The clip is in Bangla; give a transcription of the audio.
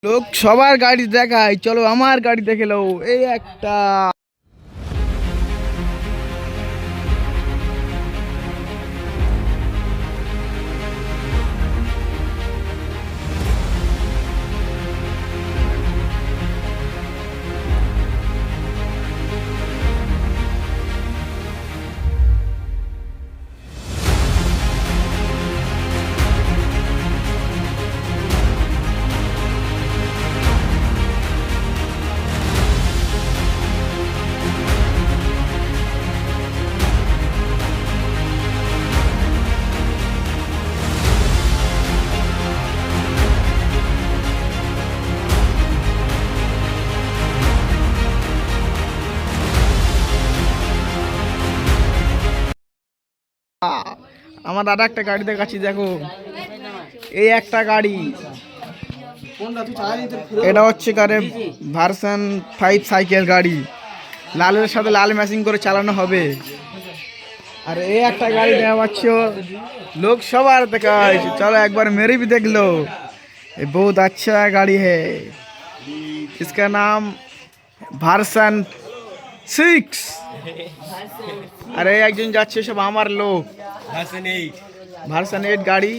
লোক সবার গাড়ি দেখায়, চলো আমার গাড়ি দেখে লো। এই একটা আমার দাদা একটা গাড়ি দেখাচ্ছি, দেখো এই একটা গাড়ি। এটা হচ্ছে কারে ভার্সন 5 সাইকেল গাড়ি, লালের সাথে লাল ম্যাচিং করে চালানো হবে। আর এই একটা গাড়ি দেখা পাচ্ছ, লোক সবার দেখা হয়েছে, চলো একবার मेरे भी देख लो। ये बहुत अच्छा गाड़ी है, इसका नाम ভার্সন 6। আরে একজন যাচ্ছে, সব আমার লোক। ভার্সন 8 গাড়ি।